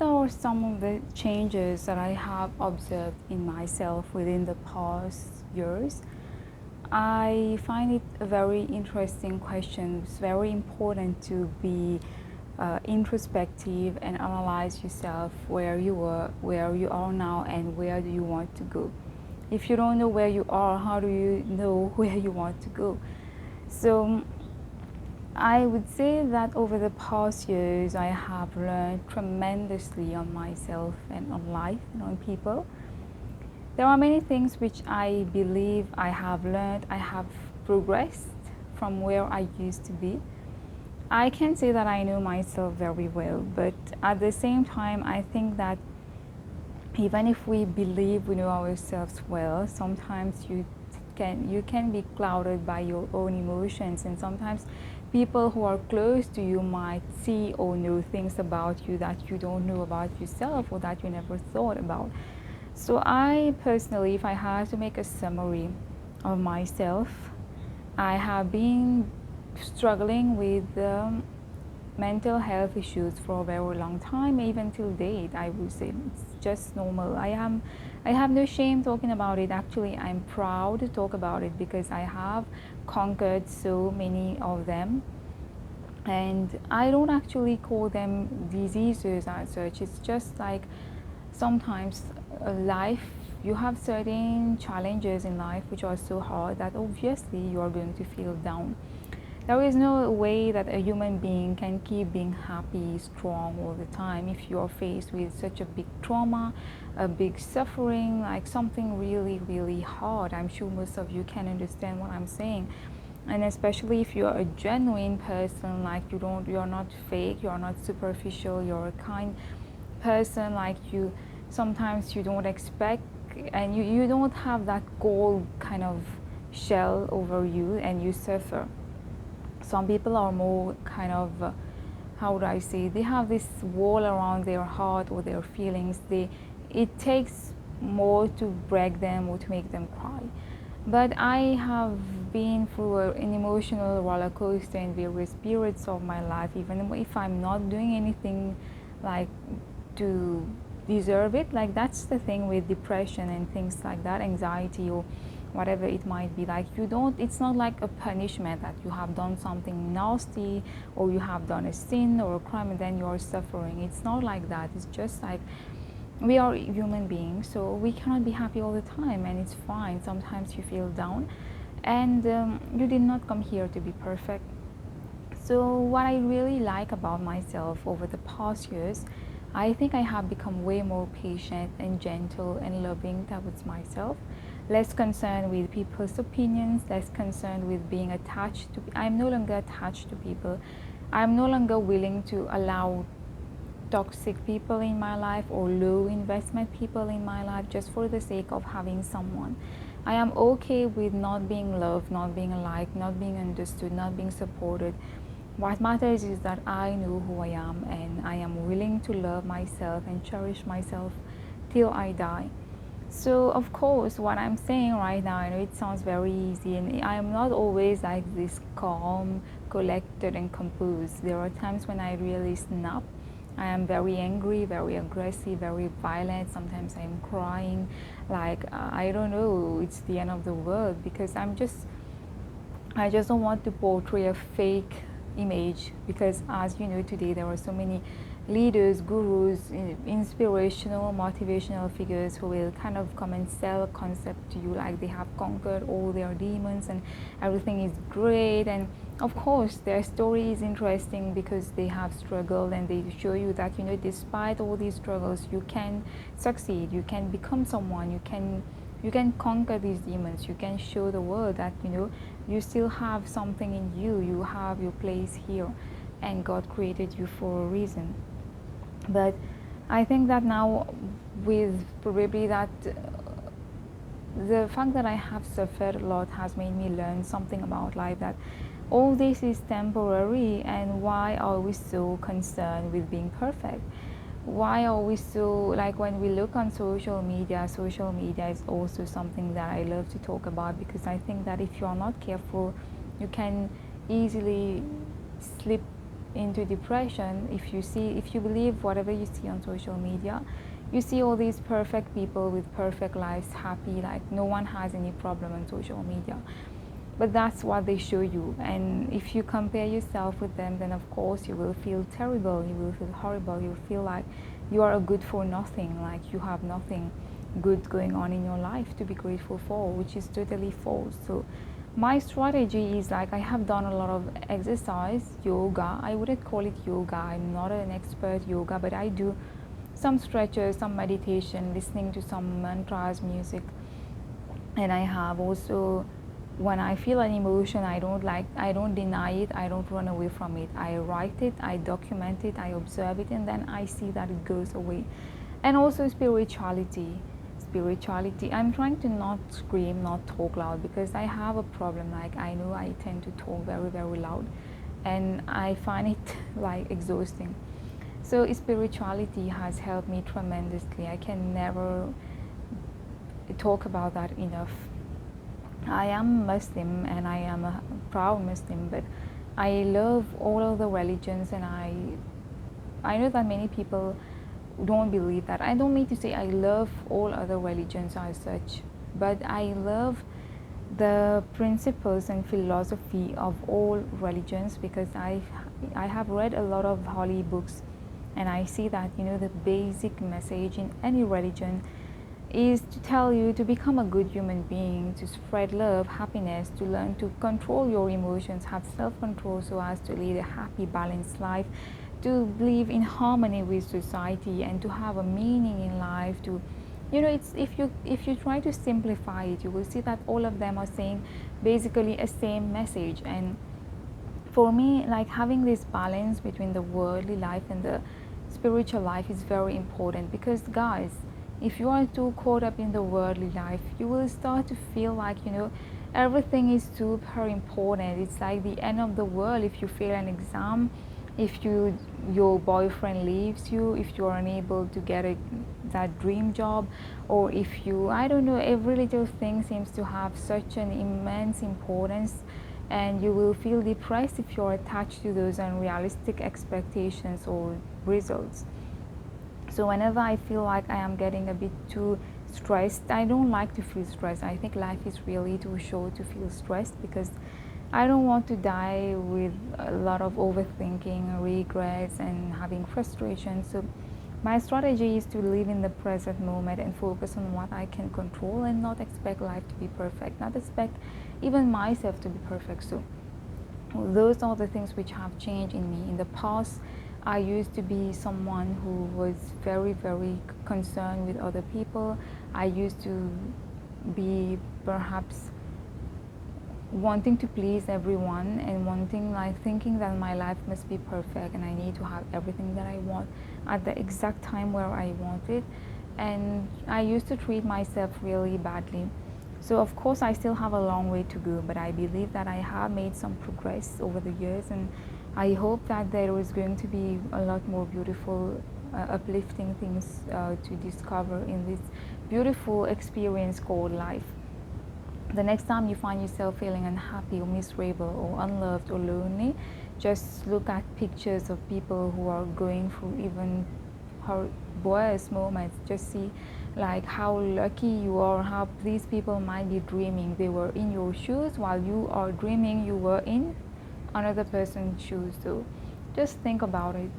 what are some of the changes that I have observed in myself within the past years? I find it a very interesting question. It's very important to be introspective and analyze yourself, where you were, where you are now, and where do you want to go. If you don't know where you are, how do you know where you want to go? So I would say that over the past years, I have learned tremendously on myself and on life and on people. There are many things which I believe I have learned, I have progressed from where I used to be. I can say that I know myself very well, but at the same time, I think that even if we believe we know ourselves well, sometimes you can be clouded by your own emotions, and sometimes people who are close to you might see or know things about you that you don't know about yourself or that you never thought about. So I personally, if I had to make a summary of myself, I have been struggling with mental health issues for a very long time, even till date. I would say it's just normal. I have no shame talking about it. Actually, I'm proud to talk about it because I have conquered so many of them, and I don't actually call them diseases as such. It's just like sometimes life, you have certain challenges in life which are so hard that obviously you are going to feel down. There is no way that a human being can keep being happy, strong all the time if you are faced with such a big trauma, a big suffering, like something really, really hard. I'm sure most of you can understand what I'm saying. And especially if you're a genuine person, like you're not fake, you're not superficial, you're a kind person, like you sometimes you don't expect, and you don't have that gold kind of shell over you and you suffer. Some people are more kind of how would I say, they have this wall around their heart or their feelings. It takes more to break them or to make them cry. But I have been through an emotional roller coaster in various periods of my life, even if I'm not doing anything like to deserve it. Like that's the thing with depression and things like that, anxiety or whatever it might be. Like you don't, it's not like a punishment that you have done something nasty or you have done a sin or a crime and then you are suffering. It's not like that. It's just like we are human beings, so we cannot be happy all the time, and it's fine. Sometimes you feel down, and you did not come here to be perfect. So what I really like about myself over the past years, I think I have become way more patient and gentle and loving towards myself, less concerned with people's opinions, less concerned with being attached to. I'm no longer attached to people. I'm no longer willing to allow toxic people in my life or low investment people in my life just for the sake of having someone. I am okay with not being loved, not being liked, not being understood, not being supported. What matters is that I know who I am, and I am willing to love myself and cherish myself till I die. So, of course, what I'm saying right now, I know it sounds very easy, and I am not always like this calm, collected, and composed. There are times when I really snap. I am very angry, very aggressive, very violent. Sometimes I'm crying, like I don't know, it's the end of the world because I just don't want to portray a fake image, because as you know today there are so many leaders, gurus, inspirational, motivational figures who will kind of come and sell a concept to you like they have conquered all their demons and everything is great. And of course their story is interesting because they have struggled, and they show you that despite all these struggles you can succeed, you can become someone, you can conquer these demons, you can show the world that you still have something in you, you have your place here, and God created you for a reason. But I think that now, with probably that the fact that I have suffered a lot has made me learn something about life, that all this is temporary. And why are we so concerned with being perfect? Why are we so, like, when we look on social media is also something that I love to talk about, because I think that if you are not careful you can easily slip into depression if you believe whatever you see on social media. You see all these perfect people with perfect lives, happy, like no one has any problem on social media, but that's what they show you. And if you compare yourself with them, then of course you will feel terrible, you will feel horrible, you will feel like you are a good for nothing, like you have nothing good going on in your life to be grateful for, which is totally false. So my strategy is like I have done a lot of exercise, yoga. I wouldn't call it yoga, I'm not an expert yoga, but I do some stretches, some meditation, listening to some mantras, music. And I have also, when I feel an emotion, I don't deny it, I don't run away from it. I write it, I document it, I observe it, and then I see that it goes away. And also spirituality, I'm trying to not scream, not talk loud, because I have a problem. Like, I know I tend to talk very, very loud, and I find it like exhausting. So spirituality has helped me tremendously. I can never talk about that enough. I am Muslim and I am a proud Muslim, but I love all of the religions, and I know that many people don't believe that. I don't mean to say I love all other religions as such, but I love the principles and philosophy of all religions, because I have read a lot of holy books, and I see that the basic message in any religion is to tell you to become a good human being, to spread love, happiness, to learn to control your emotions, have self-control so as to lead a happy, balanced life, to live in harmony with society, and to have a meaning in life. To, it's if you try to simplify it, you will see that all of them are saying basically a same message. And for me, like, having this balance between the worldly life and the spiritual life is very important, because guys, if you are too caught up in the worldly life, you will start to feel like everything is super important. It's like the end of the world if you fail an exam, if your boyfriend leaves you, if you are unable to get that dream job, or if you, I don't know, every little thing seems to have such an immense importance, and you will feel depressed if you're attached to those unrealistic expectations or results. So whenever I feel like I am getting a bit too stressed, I don't like to feel stressed. I think life is really too short to feel stressed, because I don't want to die with a lot of overthinking, regrets, and having frustration. So my strategy is to live in the present moment and focus on what I can control, and not expect life to be perfect, not expect even myself to be perfect. So those are the things which have changed in me. In the past, I used to be someone who was very, very concerned with other people. I used to be perhaps wanting to please everyone, and wanting, like, thinking that my life must be perfect and I need to have everything that I want at the exact time where I want it. And I used to treat myself really badly. So of course I still have a long way to go, but I believe that I have made some progress over the years, and I hope that there is going to be a lot more beautiful, uplifting things to discover in this beautiful experience called life. The next time you find yourself feeling unhappy or miserable or unloved or lonely, just look at pictures of people who are going through even worse moments. Just see, like, how lucky you are, how these people might be dreaming. They were in your shoes while you are dreaming you were in another person's shoes. So just think about it.